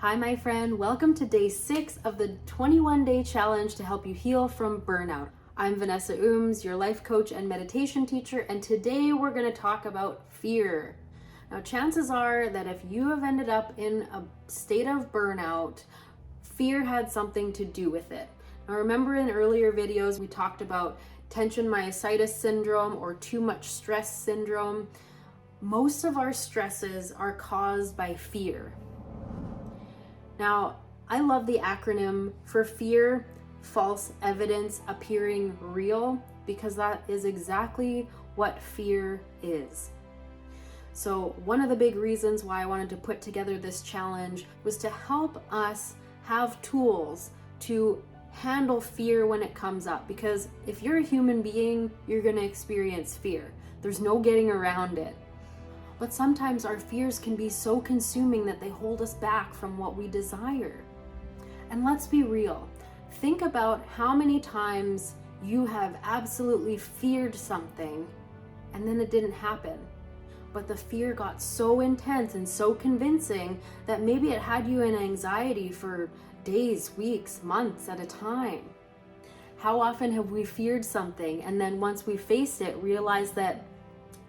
Hi, my friend. Welcome to day 6 of the 21-day challenge to help you heal from burnout. I'm Vanessa Ooms, your life coach and meditation teacher, and today we're going to talk about fear. Now, chances are that if you have ended up in a state of burnout, fear had something to do with it. Now, remember in earlier videos, we talked about tension myositis syndrome or too much stress syndrome. Most of our stresses are caused by fear. Now, I love the acronym for fear, false evidence appearing real, because that is exactly what fear is. So one of the big reasons why I wanted to put together this challenge was to help us have tools to handle fear when it comes up, because if you're a human being, you're going to experience fear. There's no getting around it. But sometimes our fears can be so consuming that they hold us back from what we desire. And let's be real. Think about how many times you have absolutely feared something and then it didn't happen. But the fear got so intense and so convincing that maybe it had you in anxiety for days, weeks, months at a time. How often have we feared something and then once we faced it, realized that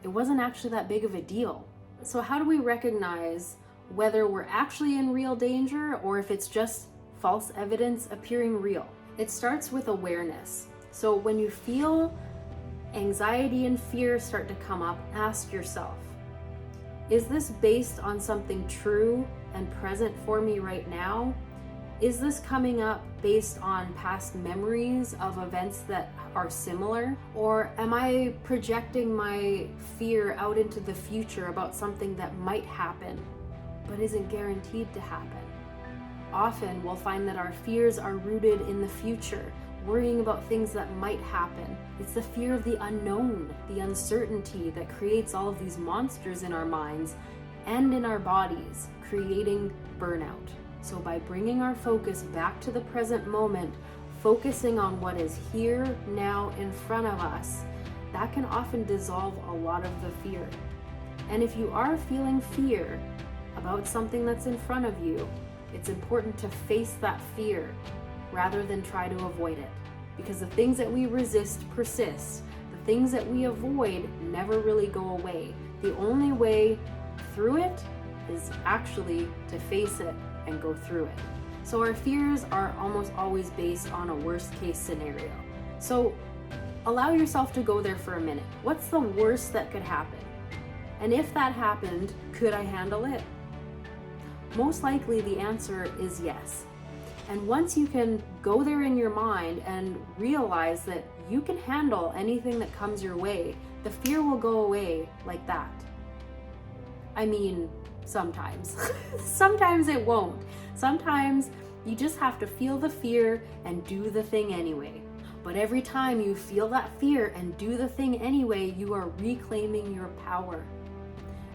it wasn't actually that big of a deal? So how do we recognize whether we're actually in real danger or if it's just false evidence appearing real? It starts with awareness. So when you feel anxiety and fear start to come up, ask yourself, is this based on something true and present for me right now? Is this coming up based on past memories of events that are similar? Or am I projecting my fear out into the future about something that might happen, but isn't guaranteed to happen? Often we'll find that our fears are rooted in the future, worrying about things that might happen. It's the fear of the unknown, the uncertainty that creates all of these monsters in our minds and in our bodies, creating burnout. So by bringing our focus back to the present moment, focusing on what is here, now, in front of us, that can often dissolve a lot of the fear. And if you are feeling fear about something that's in front of you, it's important to face that fear rather than try to avoid it. Because the things that we resist persist. The things that we avoid never really go away. The only way through it is actually to face it and go through it. So our fears are almost always based on a worst case scenario. So allow yourself to go there for a minute. What's the worst that could happen? And if that happened, could I handle it? Most likely the answer is yes. And once you can go there in your mind and realize that you can handle anything that comes your way, the fear will go away like that. I mean, sometimes. Sometimes it won't. Sometimes you just have to feel the fear and do the thing anyway. But every time you feel that fear and do the thing anyway, you are reclaiming your power.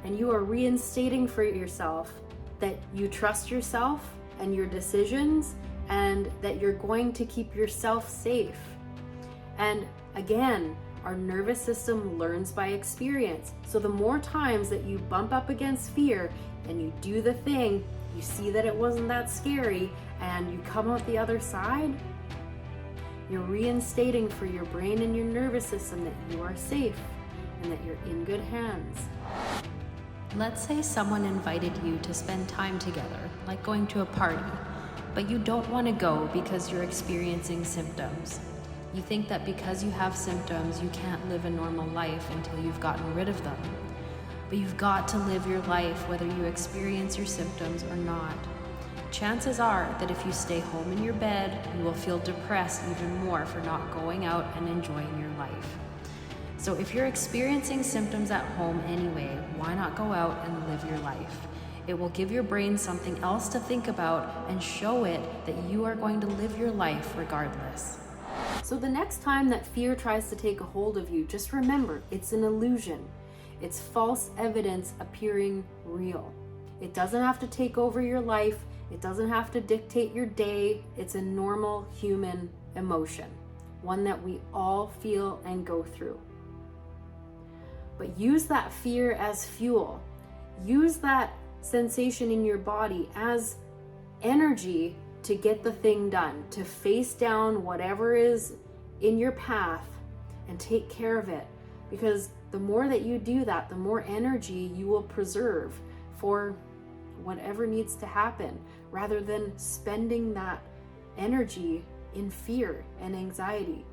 And you are reinstating for yourself that you trust yourself and your decisions and that you're going to keep yourself safe. And again, our nervous system learns by experience. So the more times that you bump up against fear and you do the thing, you see that it wasn't that scary, and you come out the other side, you're reinstating for your brain and your nervous system that you are safe and that you're in good hands. Let's say someone invited you to spend time together, like going to a party, but you don't want to go because you're experiencing symptoms. You think that because you have symptoms, you can't live a normal life until you've gotten rid of them. But you've got to live your life whether you experience your symptoms or not. Chances are that if you stay home in your bed, you will feel depressed even more for not going out and enjoying your life. So if you're experiencing symptoms at home anyway, why not go out and live your life? It will give your brain something else to think about and show it that you are going to live your life regardless. So the next time that fear tries to take a hold of you, just remember, it's an illusion. It's false evidence appearing real. It doesn't have to take over your life. It doesn't have to dictate your day. It's a normal human emotion, one that we all feel and go through. But use that fear as fuel. Use that sensation in your body as energy to get the thing done, to face down whatever is in your path and take care of it. Because the more that you do that, the more energy you will preserve for whatever needs to happen, rather than spending that energy in fear and anxiety.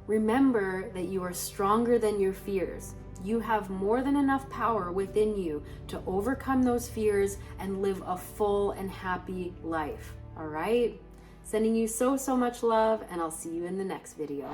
Remember that you are stronger than your fears. You have more than enough power within you to overcome those fears and live a full and happy life. All right? Sending you so much love, and I'll see you in the next video.